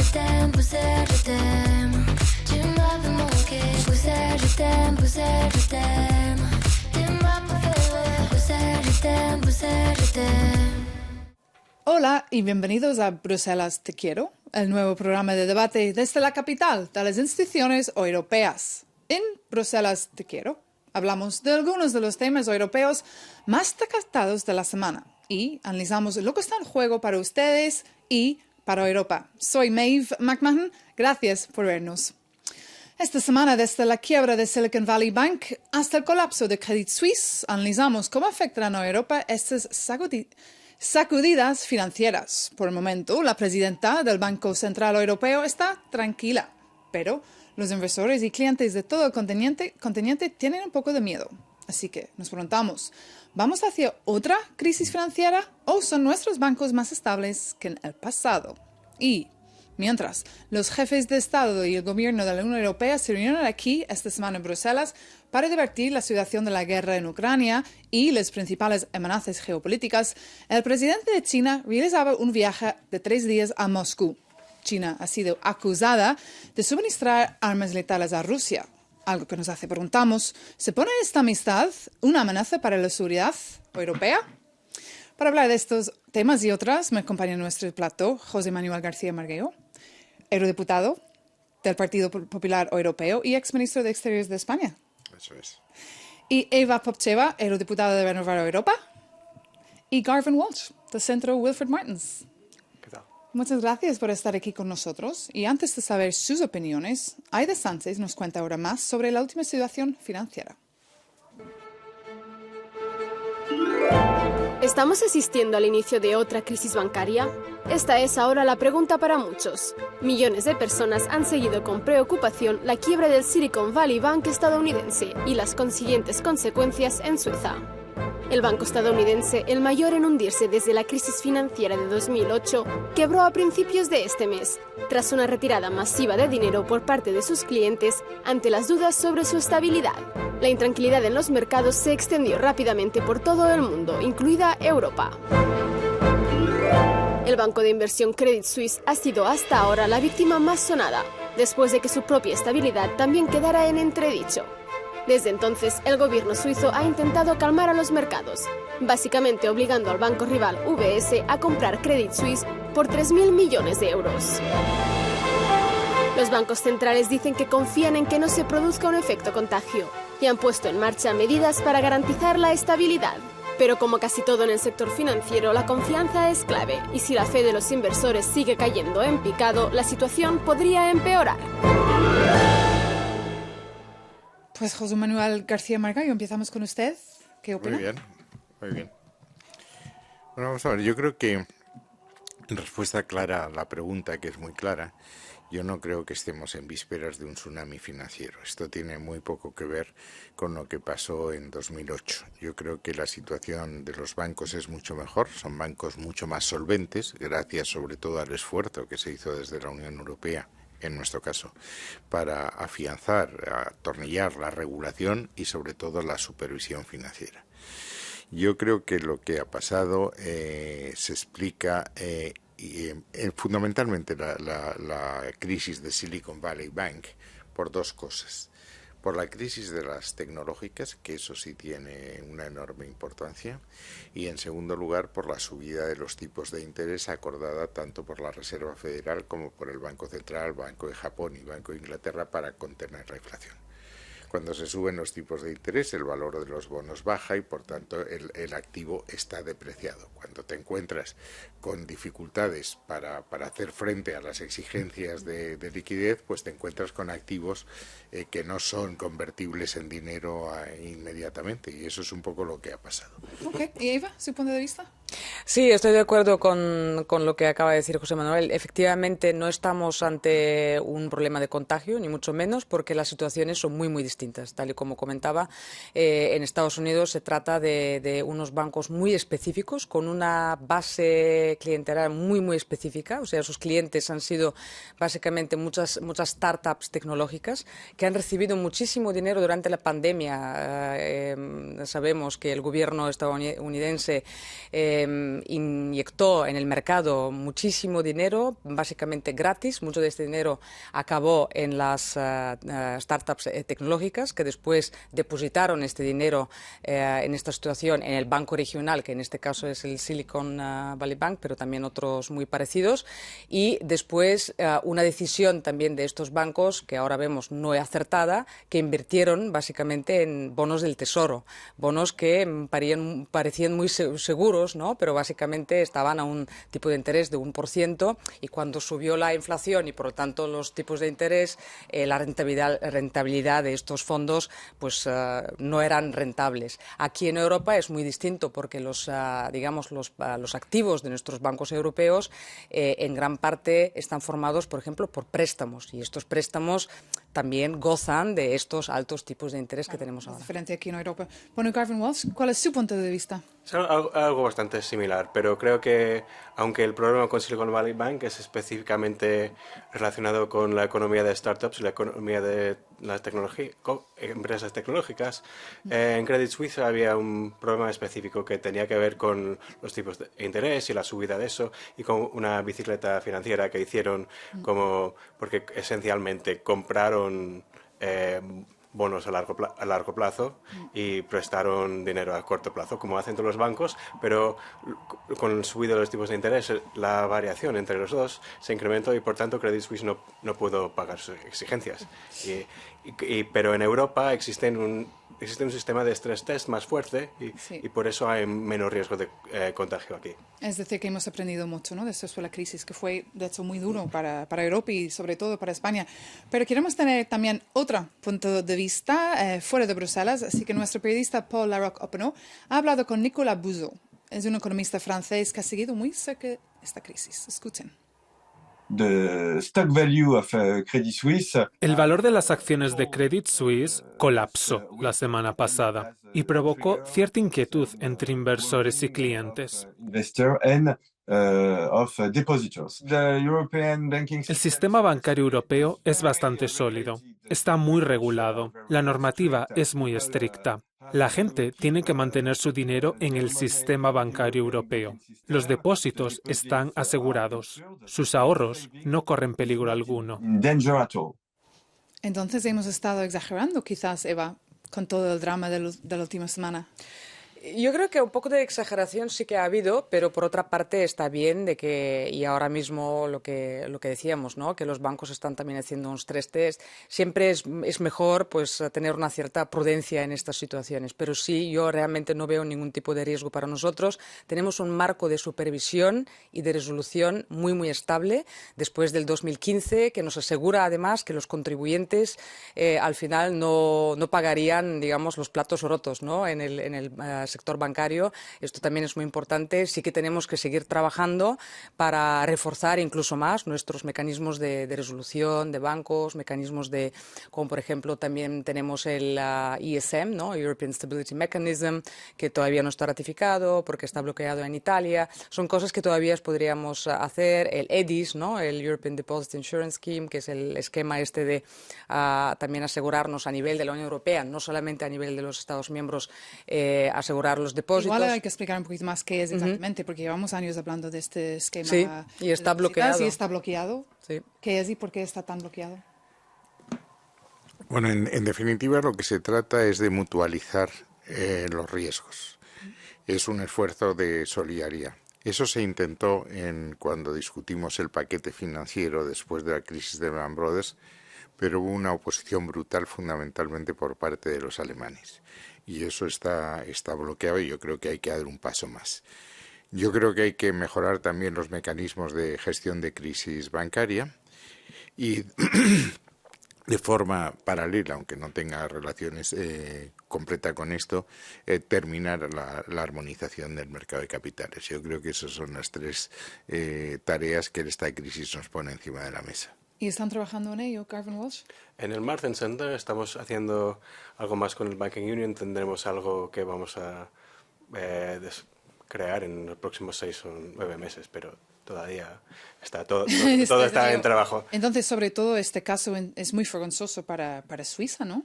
je t'aime. Tu m'as fait manquer. Bruxelles, je t'aime, Bruxelles, je t'aime. T'es ma préférée. Bruxelles, je t'aime, Bruxelles, je t'aime. Hola y bienvenidos a Bruselas Te Quiero, el nuevo programa de debate desde la capital de las instituciones europeas. En Bruselas Te Quiero hablamos de algunos de los temas europeos más destacados de la semana y analizamos lo que está en juego para ustedes y para Europa. Soy Maeve McMahon, gracias por vernos. Esta semana, desde la quiebra de Silicon Valley Bank hasta el colapso de Credit Suisse, analizamos cómo afectarán a Europa estas sacudidas financieras. Por el momento, la presidenta del Banco Central Europeo está tranquila, pero los inversores y clientes de todo el continente tienen un poco de miedo. Así que nos preguntamos, ¿vamos hacia otra crisis financiera o son nuestros bancos más estables que en el pasado? Y mientras, los jefes de Estado y el gobierno de la Unión Europea se reunieron aquí esta semana en Bruselas para debatir la situación de la guerra en Ucrania y las principales amenazas geopolíticas, el presidente de China realizaba un viaje de 3 días a Moscú. China ha sido acusada de suministrar armas letales a Rusia, algo que nos hace preguntarnos, ¿se pone esta amistad una amenaza para la seguridad europea? Para hablar de estos temas y otras, me acompaña en nuestro plató José Manuel García Margallo, eurodiputado del Partido Popular Europeo y exministro de Exteriores de España. Eso es. Y Eva Popcheva, eurodiputada de Renovar Europa. Y Garvin Walsh, del Centro Wilfred Martens. ¿Qué tal? Muchas gracias por estar aquí con nosotros. Y antes de saber sus opiniones, Aida Sánchez nos cuenta ahora más sobre la última situación financiera. ¿Estamos asistiendo al inicio de otra crisis bancaria? Esta es ahora la pregunta para muchos. Millones de personas han seguido con preocupación la quiebra del Silicon Valley Bank estadounidense y las consiguientes consecuencias en Suiza. El banco estadounidense, el mayor en hundirse desde la crisis financiera de 2008, quebró a principios de este mes, tras una retirada masiva de dinero por parte de sus clientes ante las dudas sobre su estabilidad. La intranquilidad en los mercados se extendió rápidamente por todo el mundo, incluida Europa. El banco de inversión Credit Suisse ha sido hasta ahora la víctima más sonada, después de que su propia estabilidad también quedara en entredicho. Desde entonces, el gobierno suizo ha intentado calmar a los mercados, básicamente obligando al banco rival UBS a comprar Credit Suisse por 3.000 millones de euros. Los bancos centrales dicen que confían en que no se produzca un efecto contagio y han puesto en marcha medidas para garantizar la estabilidad. Pero como casi todo en el sector financiero, la confianza es clave y si la fe de los inversores sigue cayendo en picado, la situación podría empeorar. Pues José Manuel García Margallo, empezamos con usted. ¿Qué opina? Muy bien, muy bien. Bueno, vamos a ver, yo creo que en respuesta clara a la pregunta, que es muy clara, yo no creo que estemos en vísperas de un tsunami financiero. Esto tiene muy poco que ver con lo que pasó en 2008. Yo creo que la situación de los bancos es mucho mejor, son bancos mucho más solventes, gracias sobre todo al esfuerzo que se hizo desde la Unión Europea, en nuestro caso, para afianzar, atornillar la regulación y sobre todo la supervisión financiera. Yo creo que lo que ha pasado se explica fundamentalmente la crisis de Silicon Valley Bank por dos cosas. Por la crisis de las tecnológicas, que eso sí tiene una enorme importancia, y en segundo lugar por la subida de los tipos de interés acordada tanto por la Reserva Federal como por el Banco Central, Banco de Japón y Banco de Inglaterra para contener la inflación. Cuando se suben los tipos de interés, el valor de los bonos baja y, por tanto, el activo está depreciado. Cuando te encuentras con dificultades para hacer frente a las exigencias de liquidez, pues te encuentras con activos que no son convertibles en dinero inmediatamente. Y eso es un poco lo que ha pasado. Okay. ¿Y Eva, su punto de vista? Sí, estoy de acuerdo con lo que acaba de decir José Manuel. Efectivamente, no estamos ante un problema de contagio, ni mucho menos, porque las situaciones son muy, muy distintas. Tal y como comentaba, en Estados Unidos se trata de unos bancos muy específicos, con una base clientelar muy, muy específica. O sea, sus clientes han sido básicamente muchas startups tecnológicas que han recibido muchísimo dinero durante la pandemia. Sabemos que el gobierno estadounidense inyectó en el mercado muchísimo dinero, básicamente gratis. Mucho de este dinero acabó en las startups tecnológicas, que después depositaron este dinero en esta situación en el banco regional, que en este caso es el Silicon Valley Bank, pero también otros muy parecidos. Y después una decisión también de estos bancos, que ahora vemos no es acertada, que invirtieron básicamente en bonos del Tesoro, bonos que parecían muy seguros, ¿no? Pero básicamente estaban a un tipo de interés de 1%, y cuando subió la inflación y por lo tanto los tipos de interés, la rentabilidad de estos fondos pues no eran rentables. Aquí en Europa es muy distinto, porque los activos de nuestros bancos europeos en gran parte están formados, por ejemplo, por préstamos, y estos préstamos también gozan de estos altos tipos de interés que tenemos ahora. Es diferente aquí en Europa. Bueno, Garvin Walsh, ¿cuál es su punto de vista? Es algo bastante similar, pero creo que aunque el problema con Silicon Valley Bank es específicamente relacionado con la economía de startups y la economía de las empresas tecnológicas, en Credit Suisse había un problema específico que tenía que ver con los tipos de interés y la subida de eso, y con una bicicleta financiera que hicieron porque esencialmente compraron bonos a largo plazo y prestaron dinero a corto plazo, como hacen todos los bancos, pero con el subido de los tipos de interés, la variación entre los dos se incrementó, y por tanto Credit Suisse no pudo pagar sus exigencias. Pero en Europa existe un sistema de stress test más fuerte y por eso hay menos riesgo de contagio aquí. Es decir, que hemos aprendido mucho, ¿no?, después de la crisis, que fue, de hecho, muy duro para Europa y sobre todo para España. Pero queremos tener también otro punto de vista fuera de Bruselas, así que nuestro periodista Paul Larocque-Openaud ha hablado con Nicolas Bouzeau. Es un economista francés que ha seguido muy cerca esta crisis. Escuchen. El valor de las acciones de Credit Suisse colapsó la semana pasada y provocó cierta inquietud entre inversores y clientes. El sistema bancario europeo es bastante sólido, está muy regulado, la normativa es muy estricta. La gente tiene que mantener su dinero en el sistema bancario europeo. Los depósitos están asegurados. Sus ahorros no corren peligro alguno. Entonces hemos estado exagerando, quizás, Eva, con todo el drama de la última semana. Yo creo que un poco de exageración sí que ha habido, pero por otra parte está bien de que, y ahora mismo lo que decíamos, ¿no?, que los bancos están también haciendo un stress test. Siempre es mejor pues tener una cierta prudencia en estas situaciones, pero sí, yo realmente no veo ningún tipo de riesgo para nosotros. Tenemos un marco de supervisión y de resolución muy, muy estable después del 2015, que nos asegura además que los contribuyentes al final no pagarían, digamos, los platos rotos, ¿no?, en el sector bancario. Esto también es muy importante. Sí que tenemos que seguir trabajando para reforzar incluso más nuestros mecanismos de resolución de bancos, mecanismos como por ejemplo también tenemos el ESM, ¿no?, European Stability Mechanism, que todavía no está ratificado porque está bloqueado en Italia. Son cosas que todavía podríamos hacer. El EDIS, ¿no?, el European Deposit Insurance Scheme, que es el esquema este de también asegurarnos a nivel de la Unión Europea, no solamente a nivel de los Estados miembros, asegurar los depósitos. Igual hay que explicar un poquito más qué es exactamente, porque llevamos años hablando de este esquema. Sí, y está bloqueado. Sí, está bloqueado. Sí. ¿Qué es y por qué está tan bloqueado? Bueno, en definitiva lo que se trata es de mutualizar los riesgos. Es un esfuerzo de solidaridad. Eso se intentó cuando discutimos el paquete financiero después de la crisis de Lehman Brothers, pero hubo una oposición brutal fundamentalmente por parte de los alemanes. Y eso está bloqueado, y yo creo que hay que dar un paso más. Yo creo que hay que mejorar también los mecanismos de gestión de crisis bancaria y de forma paralela, aunque no tenga relaciones completa con esto, terminar la armonización del mercado de capitales. Yo creo que esas son las tres tareas que esta crisis nos pone encima de la mesa. ¿Y están trabajando en ello, Garvin Walsh? En el Martin Center estamos haciendo algo más con el Banking Union. Tendremos algo que vamos a crear en los próximos 6 o 9 meses, pero todavía está todo está en trabajo. Entonces, sobre todo, este caso es muy vergonzoso para Suiza, ¿no?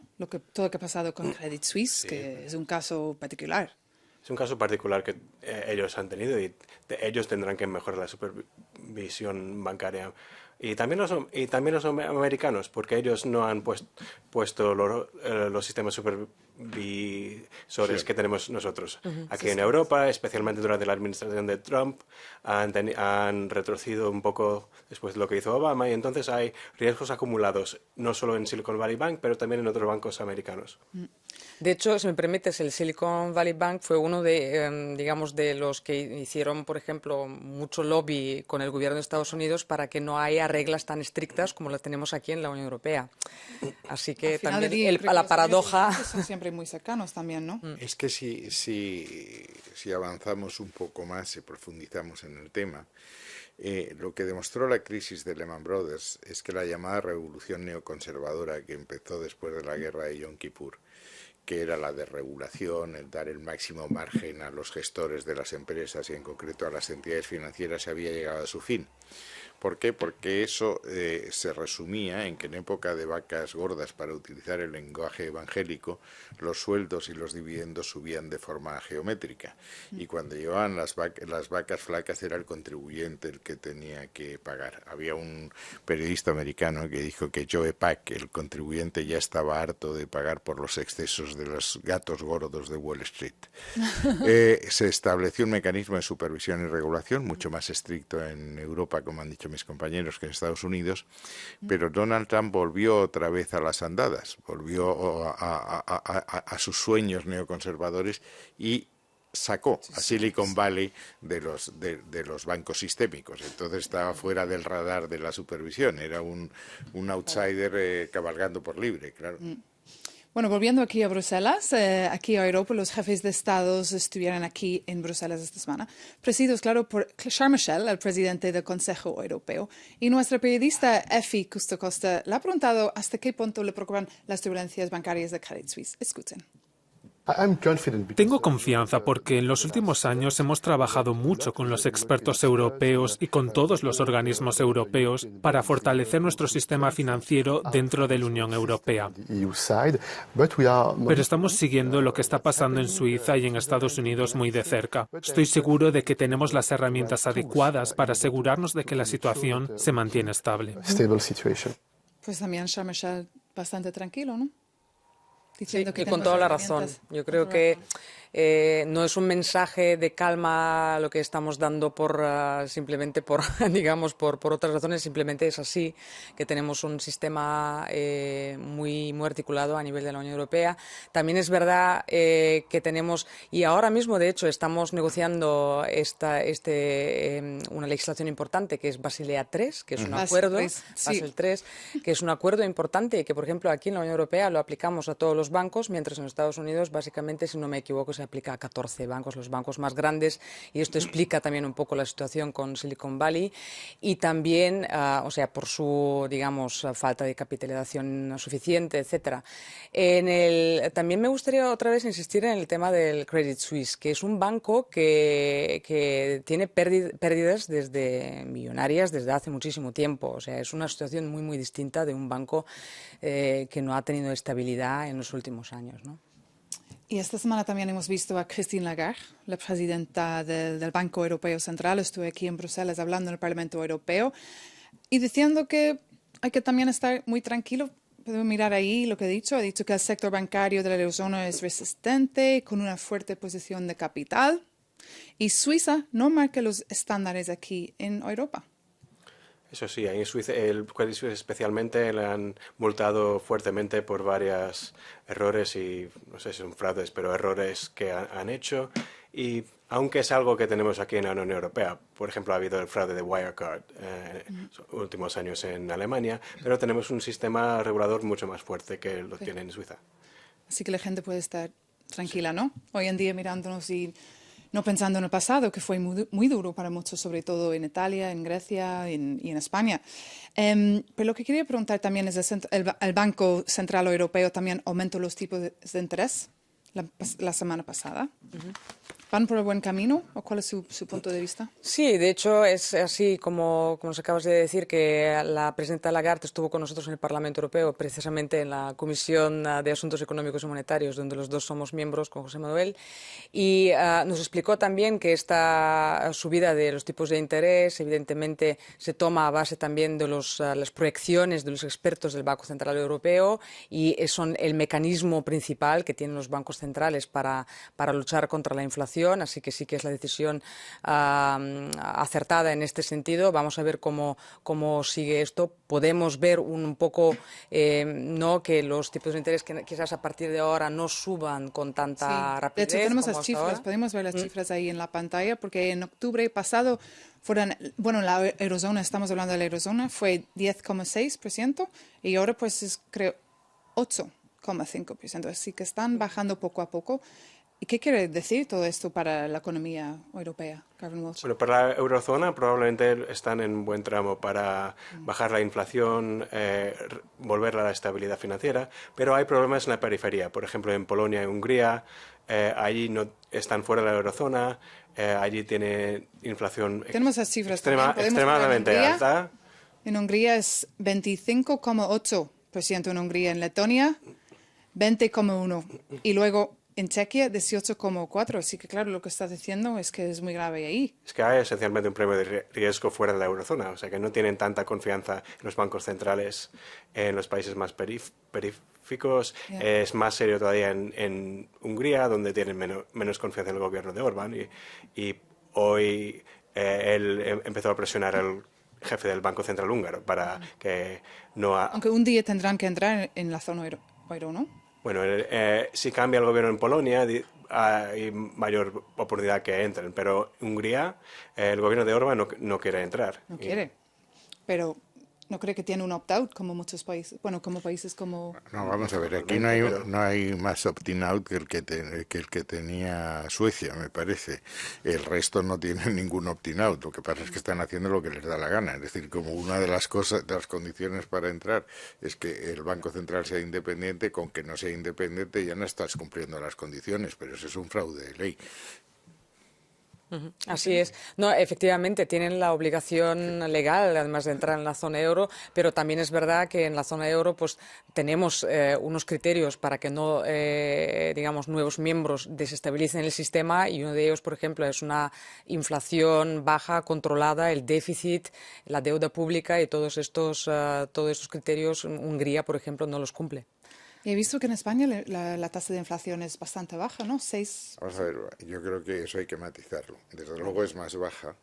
Todo lo que ha pasado con Credit Suisse, sí, que es un caso particular. Es un caso particular que ellos han tenido y ellos tendrán que mejorar la supervisión bancaria. Y también los americanos, porque ellos no han puesto los sistemas supervisores que tenemos nosotros. Aquí en Europa, especialmente durante la administración de Trump, han retrocedido un poco después de lo que hizo Obama, y entonces hay riesgos acumulados, no solo en Silicon Valley Bank, pero también en otros bancos americanos. De hecho, si me permites, el Silicon Valley Bank fue uno de, digamos, de los que hicieron, por ejemplo, mucho lobby con el gobierno de Estados Unidos para que no haya reglas tan estrictas como las tenemos aquí en la Unión Europea. Así que también la paradoja... Son siempre muy cercanos también, ¿no? Es que si avanzamos un poco más y profundizamos en el tema, lo que demostró la crisis de Lehman Brothers es que la llamada revolución neoconservadora que empezó después de la guerra de Yom Kippur, que era la desregulación, el dar el máximo margen a los gestores de las empresas y en concreto a las entidades financieras, había llegado a su fin. ¿Por qué? Porque eso se resumía en que en época de vacas gordas, para utilizar el lenguaje evangélico, los sueldos y los dividendos subían de forma geométrica. Y cuando llevaban las vacas flacas era el contribuyente el que tenía que pagar. Había un periodista americano que dijo que Joe Pack, el contribuyente, ya estaba harto de pagar por los excesos de los gatos gordos de Wall Street. Se estableció un mecanismo de supervisión y regulación mucho más estricto en Europa, como han dicho mis compañeros, que en Estados Unidos, pero Donald Trump volvió otra vez a las andadas, volvió a sus sueños neoconservadores y sacó a Silicon Valley de los bancos sistémicos. Entonces estaba fuera del radar de la supervisión, era un outsider cabalgando por libre, claro. Bueno, volviendo aquí a Bruselas, aquí a Europa, los jefes de Estados estuvieron aquí en Bruselas esta semana, presididos, claro, por Charles Michel, el presidente del Consejo Europeo. Y nuestra periodista Effie Costa le ha preguntado hasta qué punto le preocupan las turbulencias bancarias de Credit Suisse. Escuchen. Tengo confianza porque en los últimos años hemos trabajado mucho con los expertos europeos y con todos los organismos europeos para fortalecer nuestro sistema financiero dentro de la Unión Europea. Pero estamos siguiendo lo que está pasando en Suiza y en Estados Unidos muy de cerca. Estoy seguro de que tenemos las herramientas adecuadas para asegurarnos de que la situación se mantiene estable. Pues también Charles Michel bastante tranquilo, ¿no? Sí, y con toda la razón. Yo creo que no es un mensaje de calma lo que estamos dando simplemente por digamos por otras razones, simplemente es así, que tenemos un sistema muy articulado a nivel de la Unión Europea. También es verdad que tenemos, y ahora mismo de hecho estamos negociando una legislación importante que es Basilea III, que es un acuerdo, Basel III, que es un acuerdo importante y que, por ejemplo, aquí en la Unión Europea lo aplicamos a todos los bancos, mientras en Estados Unidos, básicamente, si no me equivoco, se aplica a 14 bancos, los bancos más grandes, y esto explica también un poco la situación con Silicon Valley y también, por su, digamos, falta de capitalización suficiente, etcétera. También me gustaría otra vez insistir en el tema del Credit Suisse, que es un banco que tiene pérdidas millonarias desde hace muchísimo tiempo. O sea, es una situación muy distinta de un banco que no ha tenido estabilidad en los últimos años, ¿no? Y esta semana también hemos visto a Christine Lagarde, la presidenta del Banco Europeo Central. Estuve aquí en Bruselas hablando en el Parlamento Europeo y diciendo que hay que también estar muy tranquilo. Podemos mirar ahí lo que ha dicho que el sector bancario de la eurozona es resistente, con una fuerte posición de capital, y Suiza no marca los estándares aquí en Europa. Eso sí, en Suiza, el Credit Suisse especialmente le han multado fuertemente por varios errores y, no sé si son fraudes, pero errores que han hecho. Y aunque es algo que tenemos aquí en la Unión Europea, por ejemplo, ha habido el fraude de Wirecard en los últimos años en Alemania, pero tenemos un sistema regulador mucho más fuerte que lo tiene en Suiza. Así que la gente puede estar tranquila, ¿no? Hoy en día mirándonos y no pensando en el pasado, que fue muy duro para muchos, sobre todo en Italia, en Grecia y en España. Pero lo que quería preguntar también es, el Banco Central Europeo también aumentó los tipos de interés la semana pasada. ¿Van por el buen camino o cuál es su punto de vista? Sí, de hecho es así como nos acabas de decir, que la presidenta Lagarde estuvo con nosotros en el Parlamento Europeo, precisamente en la Comisión de Asuntos Económicos y Monetarios, donde los dos somos miembros con José Manuel, y nos explicó también que esta subida de los tipos de interés evidentemente se toma a base también de las proyecciones de los expertos del Banco Central Europeo, y son el mecanismo principal que tienen los bancos centrales para luchar contra la inflación. Así que sí que es la decisión acertada en este sentido. Vamos a ver cómo sigue esto. Podemos ver un poco no que los tipos de interés que quizás a partir de ahora no suban con tanta rapidez. De hecho, tenemos como las hasta cifras, ahora. podemos ver las cifras ahí en la pantalla, porque en octubre pasado en la eurozona, estamos hablando de la eurozona, fue 10,6% y ahora pues es creo 8,5%. Así que están bajando poco a poco. ¿Y qué quiere decir todo esto para la economía europea, Gavin Walsh? Bueno, para la eurozona probablemente están en buen tramo para bajar la inflación, volver a la estabilidad financiera, pero hay problemas en la periferia. Por ejemplo, en Polonia y Hungría, allí no están fuera de la eurozona, allí tiene inflación Tenemos las cifras también. Podemos extremadamente ver alta. En Hungría es 25,8% en Hungría, en Letonia 20,1% y luego en Chequia 18,4%. Así que claro, lo que estás diciendo es que es muy grave ahí. Es que hay esencialmente un premio de riesgo fuera de la eurozona, o sea que no tienen tanta confianza en los bancos centrales en los países más periféricos. Es más serio todavía en Hungría, donde tienen menos confianza en el gobierno de Orbán, y hoy él empezó a presionar al jefe del Banco Central húngaro para que no... Aunque un día tendrán que entrar en la zona euro, ¿no? Bueno, si cambia el gobierno en Polonia, hay mayor oportunidad que entren, pero Hungría, el gobierno de Orbán no quiere entrar. No quiere, pero no cree que tiene un opt-out como muchos países, como países como... No, vamos a ver, aquí no hay más opt-in-out que el que tenía Suecia, me parece. El resto no tiene ningún opt-in-out, lo que pasa es que están haciendo lo que les da la gana. Es decir, como una de las condiciones para entrar es que el Banco Central sea independiente, con que no sea independiente ya no estás cumpliendo las condiciones, pero eso es un fraude de ley. Así es. No, efectivamente, tienen la obligación legal, además de entrar en la zona euro, pero también es verdad que en la zona euro pues tenemos unos criterios para que no, digamos, nuevos miembros desestabilicen el sistema, y uno de ellos, por ejemplo, es una inflación baja, controlada, el déficit, la deuda pública, y todos estos criterios Hungría, por ejemplo, no los cumple. Y he visto que en España la tasa de inflación es bastante baja, ¿no? 6. Vamos a ver, yo creo que eso hay que matizarlo. Desde luego es más baja,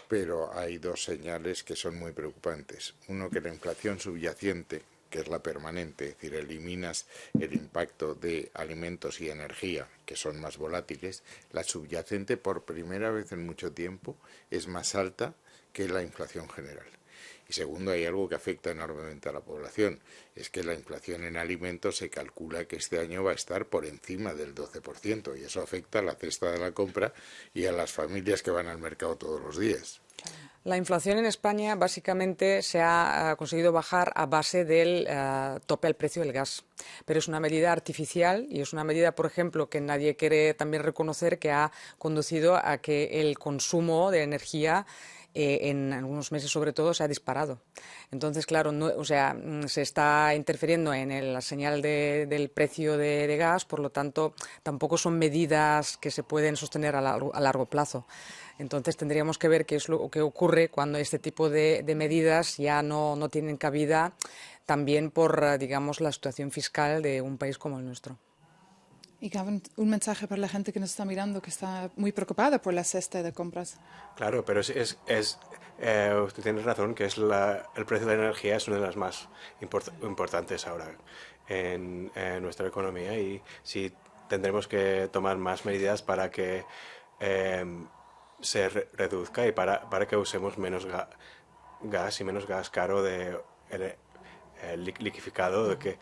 pero hay dos señales que son muy preocupantes. Uno, que la inflación subyacente, que es la permanente, es decir, eliminas el impacto de alimentos y energía, que son más volátiles, la subyacente por primera vez en mucho tiempo es más alta que la inflación general. Y segundo, hay algo que afecta enormemente a la población, es que la inflación en alimentos se calcula que este año va a estar por encima del 12%, y eso afecta a la cesta de la compra y a las familias que van al mercado todos los días. La inflación en España básicamente se ha conseguido bajar a base del tope al precio del gas, pero es una medida artificial, y es una medida, por ejemplo, que nadie quiere también reconocer, que ha conducido a que el consumo de energía en algunos meses sobre todo se ha disparado. Entonces, claro, se está interfiriendo en la señal del precio de gas, por lo tanto, tampoco son medidas que se pueden sostener a largo plazo. Entonces, tendríamos que ver qué es lo que ocurre cuando este tipo de medidas ya no tienen cabida, también por, digamos, la situación fiscal de un país como el nuestro. Y Gavin, un mensaje para la gente que nos está mirando, que está muy preocupada por la cesta de compras. Claro, pero usted tiene razón, que el precio de la energía es una de las más importantes ahora en nuestra economía, y sí tendremos que tomar más medidas para que se reduzca, y para que usemos menos gas y menos gas caro liquificado, que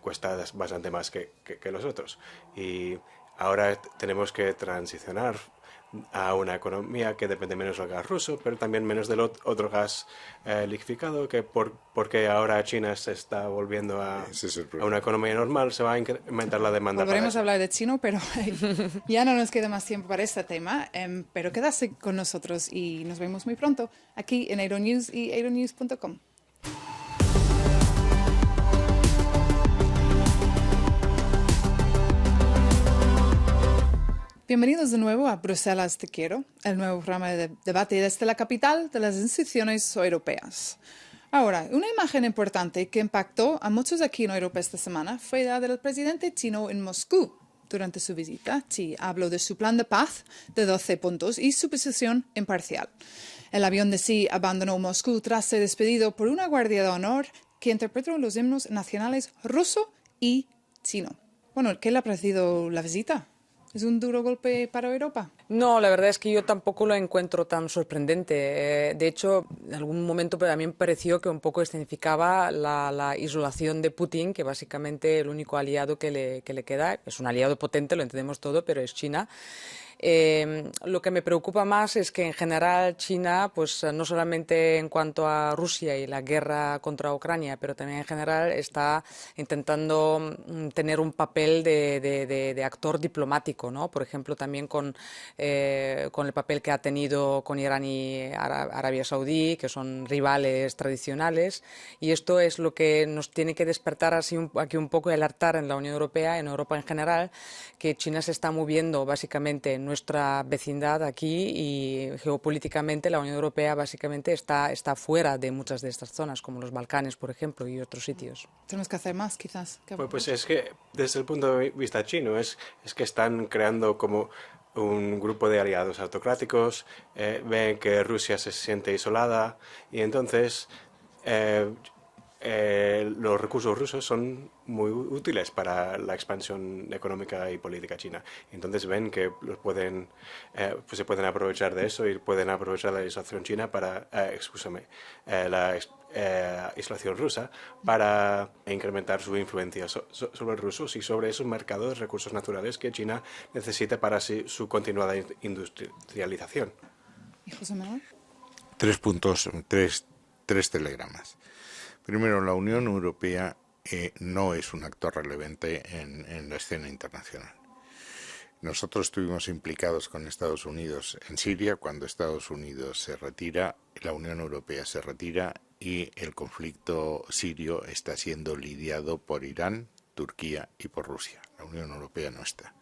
cuesta bastante más que los otros. Y ahora tenemos que transicionar a una economía que depende menos del gas ruso, pero también menos del otro gas liquefiado, porque ahora China se está volviendo a una economía normal, se va a incrementar la demanda. Volveremos a hablar de chino, pero ya no nos queda más tiempo para este tema, pero quédase con nosotros y nos vemos muy pronto aquí en Euronews y euronews.com. Bienvenidos de nuevo a Bruselas Te Quiero, el nuevo programa de debate desde la capital de las instituciones europeas. Ahora, una imagen importante que impactó a muchos aquí en Europa esta semana fue la del presidente chino en Moscú. Durante su visita, Xi habló de su plan de paz de 12 puntos y su posición imparcial. El avión de Xi abandonó Moscú tras ser despedido por una guardia de honor que interpretó los himnos nacionales ruso y chino. Bueno, ¿qué le ha parecido la visita? ¿Es un duro golpe para Europa? No, la verdad es que yo tampoco lo encuentro tan sorprendente. De hecho, en algún momento a mí me pareció que un poco escenificaba la isolación de Putin, que básicamente el único aliado que le queda, es un aliado potente, lo entendemos todo, pero es China. Lo que me preocupa más es que en general China, pues no solamente en cuanto a Rusia y la guerra contra Ucrania, pero también en general está intentando tener un papel de actor diplomático, ¿no? Por ejemplo, también con el papel que ha tenido con Irán y Arabia Saudí, que son rivales tradicionales, y esto es lo que nos tiene que despertar aquí un poco y alertar en la Unión Europea, en Europa en general, que China se está moviendo básicamente en nuestra vecindad aquí y geopolíticamente la Unión Europea básicamente está fuera de muchas de estas zonas, como los Balcanes, por ejemplo, y otros sitios. Tenemos que hacer más, quizás. Pues es que desde el punto de vista chino es que están creando como un grupo de aliados autocráticos, ven que Rusia se siente isolada y entonces los recursos rusos son muy útiles para la expansión económica y política china. Entonces ven que pues se pueden aprovechar de eso y pueden aprovechar la isolación china para, la isolación rusa para incrementar su influencia sobre los rusos y sobre esos mercados de recursos naturales que China necesita para su continuada industrialización. ¿Y José Manuel? 3 puntos, tres telegramas. Primero, la Unión Europea no es un actor relevante en la escena internacional. Nosotros estuvimos implicados con Estados Unidos en Siria. Cuando Estados Unidos se retira, la Unión Europea se retira y el conflicto sirio está siendo lidiado por Irán, Turquía y por Rusia. La Unión Europea no está.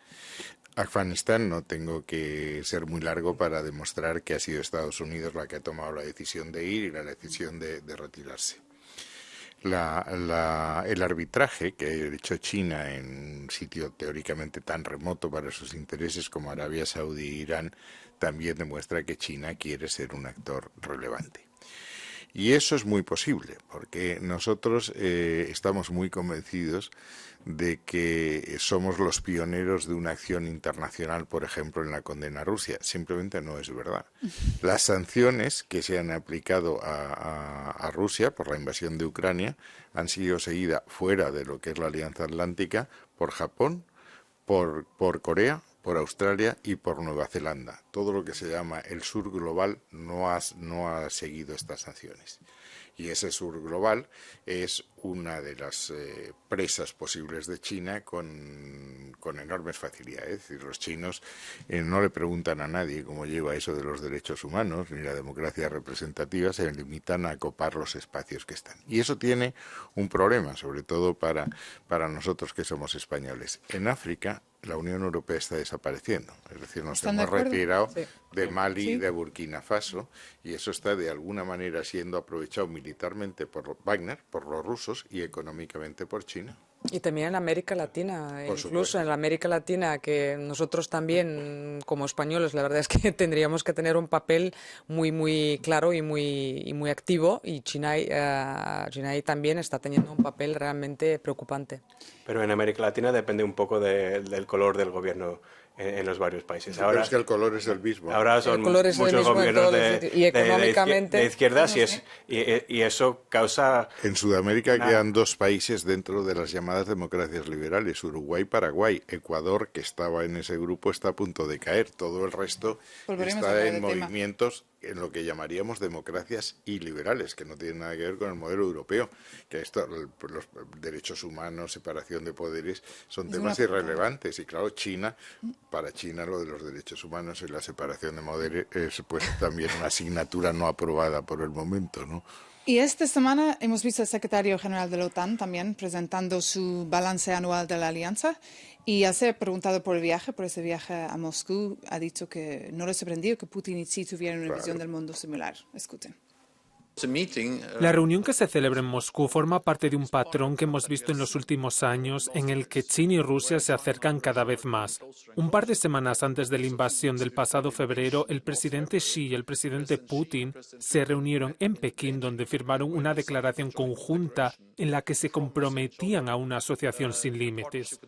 Afganistán, no tengo que ser muy largo para demostrar que ha sido Estados Unidos la que ha tomado la decisión de ir y la decisión de retirarse. El arbitraje que ha hecho China en un sitio teóricamente tan remoto para sus intereses como Arabia Saudí e Irán también demuestra que China quiere ser un actor relevante. Y eso es muy posible, porque nosotros estamos muy convencidos de que somos los pioneros de una acción internacional, por ejemplo, en la condena a Rusia. Simplemente no es verdad. Las sanciones que se han aplicado a Rusia por la invasión de Ucrania han sido seguidas fuera de lo que es la Alianza Atlántica por Japón, por Corea, por Australia y por Nueva Zelanda. Todo lo que se llama el sur global no ha seguido estas sanciones. Y ese sur global es una de las presas posibles de China con enormes facilidades. Es decir, los chinos no le preguntan a nadie cómo lleva eso de los derechos humanos ni la democracia representativa, se limitan a copar los espacios que están. Y eso tiene un problema, sobre todo para nosotros que somos españoles. En África, la Unión Europea está desapareciendo, es decir, nos hemos retirado de Mali y de Burkina Faso y eso está de alguna manera siendo aprovechado militarmente por Wagner, por los rusos y económicamente por China. Y también en América Latina, incluso en la América Latina, que nosotros también, como españoles, la verdad es que tendríamos que tener un papel muy claro y muy activo, y China ahí también está teniendo un papel realmente preocupante. Pero en América Latina depende un poco del color del gobierno en los varios países. Pero Ahora es que el color es el mismo. Ahora son color es el muchos mismo en gobiernos todos los sitios. Y económicamente, de izquierdas no sé. y eso causa... En Sudamérica quedan 2 países dentro de las llamadas democracias liberales, Uruguay y Paraguay. Ecuador, que estaba en ese grupo, está a punto de caer. Todo el resto Volveremos a está hablar en del tema. movimientos en lo que llamaríamos democracias iliberales, que no tienen nada que ver con el modelo europeo, que esto, los derechos humanos, separación de poderes, son Es temas una- irrelevantes. Y claro, para China lo de los derechos humanos y la separación de poderes es pues también una asignatura no aprobada por el momento, ¿no? Y esta semana hemos visto al secretario general de la OTAN también presentando su balance anual de la alianza y al ser preguntado por ese viaje a Moscú, ha dicho que no le sorprendió que Putin y Xi tuvieran una visión del mundo similar. Escuchen. La reunión que se celebra en Moscú forma parte de un patrón que hemos visto en los últimos años en el que China y Rusia se acercan cada vez más. Un par de semanas antes de la invasión del pasado febrero, el presidente Xi y el presidente Putin se reunieron en Pekín, donde firmaron una declaración conjunta en la que se comprometían a una asociación sin límites.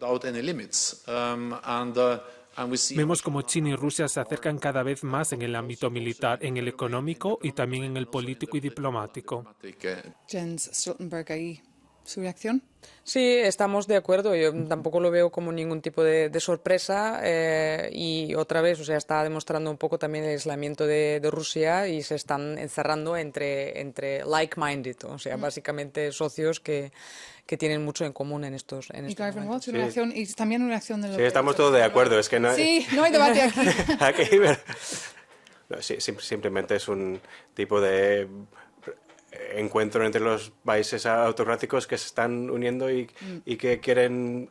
Vemos como China y Rusia se acercan cada vez más en el ámbito militar, en el económico y también en el político y diplomático. Jens Stoltenberg ahí, ¿su reacción? Sí, estamos de acuerdo. Yo tampoco lo veo como ningún tipo de sorpresa y otra vez, o sea, está demostrando un poco también el aislamiento de Rusia y se están encerrando entre like-minded, o sea, básicamente socios que tienen mucho en común en estos Y Garvin momentos. Walsh, una reacción, y también una reacción de lo Sí, que- estamos todos de acuerdo. Es que no, Sí, no hay debate aquí. aquí, no, sí, simplemente es un tipo de encuentro entre los países autocráticos que se están uniendo y que quieren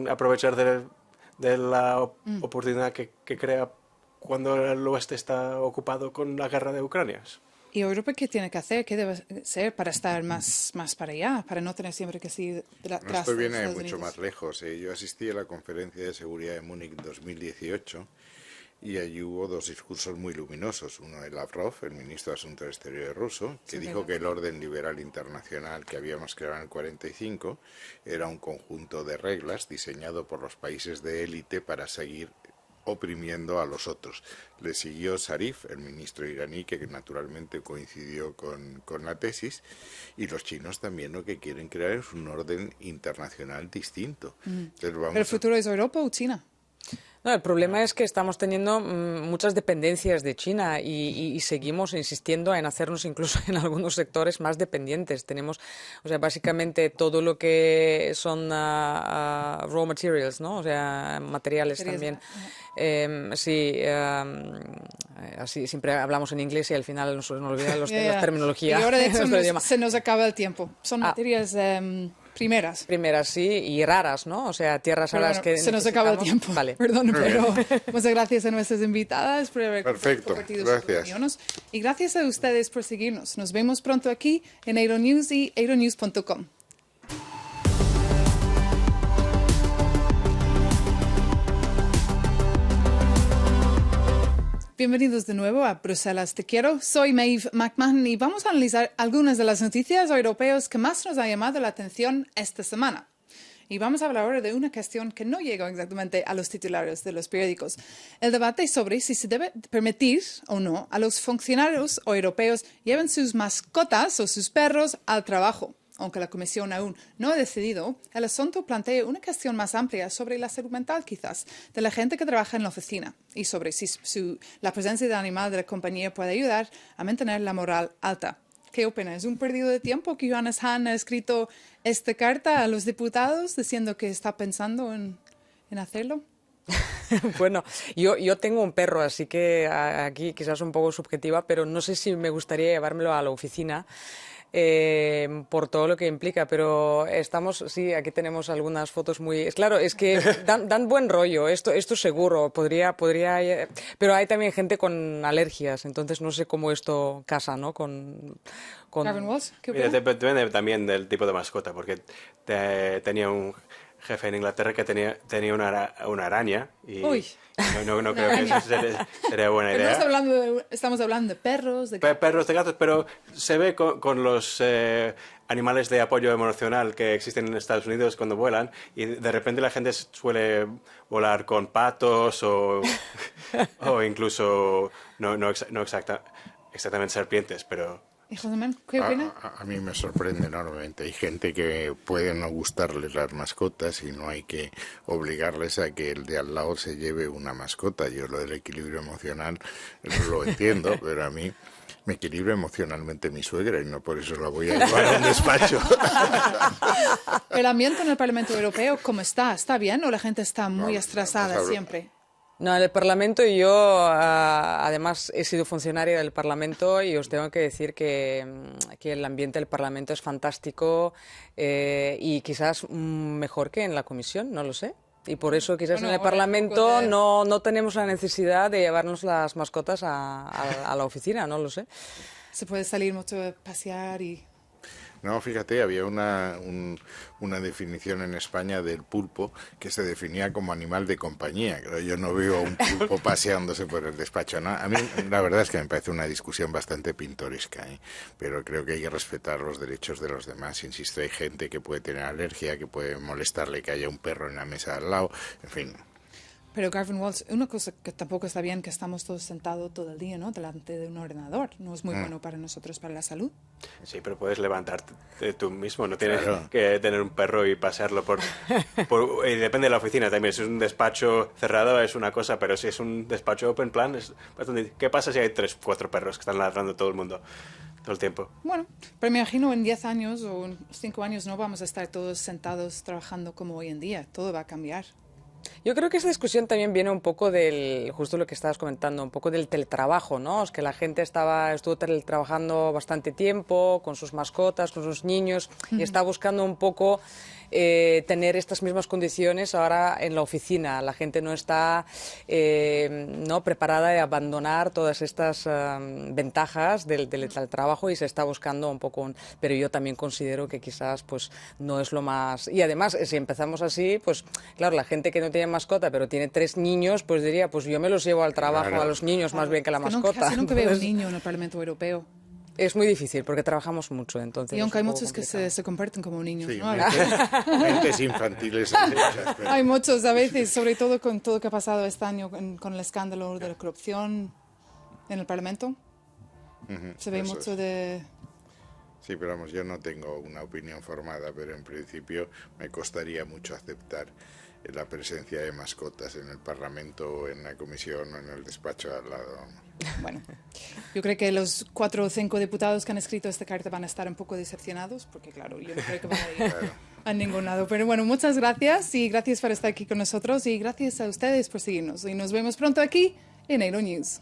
aprovechar de la oportunidad que crea cuando el oeste está ocupado con la guerra de Ucrania. ¿Y Europa qué tiene que hacer? ¿Qué debe ser para estar más para allá? Para no tener siempre que seguir No, tras esto de viene Estados mucho Unidos. más lejos. Yo asistí a la conferencia de seguridad de Múnich 2018 y allí hubo 2 discursos muy luminosos. Uno de Lavrov, el ministro de Asuntos Exteriores ruso, que dijo que el orden liberal internacional que habíamos creado en el 45 era un conjunto de reglas diseñado por los países de élite para seguir oprimiendo a los otros. Le siguió Zarif, el ministro iraní, que naturalmente coincidió con la tesis, y los chinos también lo que quieren crear es un orden internacional distinto. Entonces, ¿Pero el futuro es Europa o China? No, el problema es que estamos teniendo muchas dependencias de China y seguimos insistiendo en hacernos incluso en algunos sectores más dependientes. Tenemos, o sea, básicamente todo lo que son raw materials, ¿no? O sea, materiales también. Así siempre hablamos en inglés y al final nos olvidan las terminologías. Y ahora de hecho nuestro idioma. se nos acaba el tiempo. Son materias primeras. Primeras, sí, y raras, ¿no? O sea, tierras Pero raras bueno, que se nos acaba el tiempo. Vale. Perdón, pero muchas gracias a nuestras invitadas por haber compartido sus gracias. opiniones. Y gracias a ustedes por seguirnos. Nos vemos pronto aquí en Euronews y euronews.com. Bienvenidos de nuevo a Bruselas Te Quiero. Soy Maeve McMahon y vamos a analizar algunas de las noticias europeas que más nos han llamado la atención esta semana. Y vamos a hablar ahora de una cuestión que no llegó exactamente a los titulares de los periódicos. El debate sobre si se debe permitir o no a los funcionarios europeos lleven sus mascotas o sus perros al trabajo. Aunque la Comisión aún no ha decidido, el asunto plantea una cuestión más amplia sobre la salud mental, quizás, de la gente que trabaja en la oficina y sobre si la presencia del animal de la compañía puede ayudar a mantener la moral alta. ¿Qué opinas? ¿Es un perdido de tiempo que Johannes Hahn ha escrito esta carta a los diputados diciendo que está pensando en hacerlo? Bueno, yo tengo un perro, así que aquí quizás un poco subjetiva, pero no sé si me gustaría llevármelo a la oficina. Por todo lo que implica, pero sí, aquí tenemos algunas fotos muy... Claro, es que dan buen rollo, esto seguro, podría, pero hay también gente con alergias, entonces no sé cómo esto casa, ¿no? Garvin Walsh, ¿qué Mira, opinas? depende también del tipo de mascota, porque tenía un jefe en Inglaterra que tenía una araña y Uy. no creo que eso sería buena Pero idea. estamos hablando de perros, de Perros, de gatos, pero se ve con los animales de apoyo emocional que existen en Estados Unidos cuando vuelan y de repente la gente suele volar con patos o incluso exactamente serpientes, pero... ¿Y José Manuel, qué opina? A mí me sorprende enormemente. Hay gente que puede no gustarles las mascotas y no hay que obligarles a que el de al lado se lleve una mascota. Yo lo del equilibrio emocional lo entiendo, pero a mí me equilibra emocionalmente mi suegra y no por eso la voy a llevar a un despacho. ¿El ambiente en el Parlamento Europeo cómo está? ¿Está bien o la gente está muy estresada siempre? No, en el Parlamento yo además he sido funcionaria del Parlamento y os tengo que decir que el ambiente del Parlamento es fantástico y quizás mejor que en la Comisión, no lo sé. Y por eso quizás en el Parlamento no tenemos la necesidad de llevarnos las mascotas a la oficina, no lo sé. Se puede salir mucho a pasear y... No, fíjate, había una definición en España del pulpo que se definía como animal de compañía. Yo no veo a un pulpo paseándose por el despacho, ¿no? A mí la verdad es que me parece una discusión bastante pintoresca, ¿eh? Pero creo que hay que respetar los derechos de los demás. Insisto, hay gente que puede tener alergia, que puede molestarle que haya un perro en la mesa al lado, en fin... Pero Gavin Walsh, una cosa que tampoco está bien, que estamos todos sentados todo el día, ¿no? Delante de un ordenador. No es muy bueno para nosotros, para la salud. Sí, pero puedes levantarte tú mismo, no tienes que tener un perro y pasearlo y depende de la oficina también. Si es un despacho cerrado es una cosa, pero si es un despacho open plan, es bastante... ¿Qué pasa si hay 3-4 perros que están ladrando todo el mundo todo el tiempo? Bueno, pero me imagino en 10 años o en 5 años no vamos a estar todos sentados trabajando como hoy en día. Todo va a cambiar. Yo creo que esta discusión también viene un poco justo lo que estabas comentando, un poco del teletrabajo, ¿no? Es que la gente estuvo teletrabajando bastante tiempo con sus mascotas, con sus niños y está buscando un poco tener estas mismas condiciones ahora en la oficina. La gente no está no preparada de abandonar todas estas ventajas del teletrabajo y se está buscando un poco pero yo también considero que quizás pues no es lo más... Y además, si empezamos así, pues claro, la gente que no tiene mascota pero tiene 3 niños, pues diría, pues yo me los llevo al trabajo a los niños más bien que a la mascota. Casi nunca veo un niño en el Parlamento Europeo. Es muy difícil porque trabajamos mucho, entonces... Y aunque hay muchos que se comportan como niños, Sí, ¿no? mentes infantiles hay muchas, pero... Hay muchos a veces, sobre todo con todo lo que ha pasado este año con el escándalo de la corrupción en el Parlamento. Se ve mucho de... Sí, pero vamos, yo no tengo una opinión formada, pero en principio me costaría mucho aceptar la presencia de mascotas en el Parlamento o en la comisión o en el despacho al lado. Bueno, yo creo que los 4 o 5 diputados que han escrito esta carta van a estar un poco decepcionados, porque claro, yo no creo que van a ir a ningún lado. Pero bueno, muchas gracias y gracias por estar aquí con nosotros y gracias a ustedes por seguirnos. Y nos vemos pronto aquí en Euro News.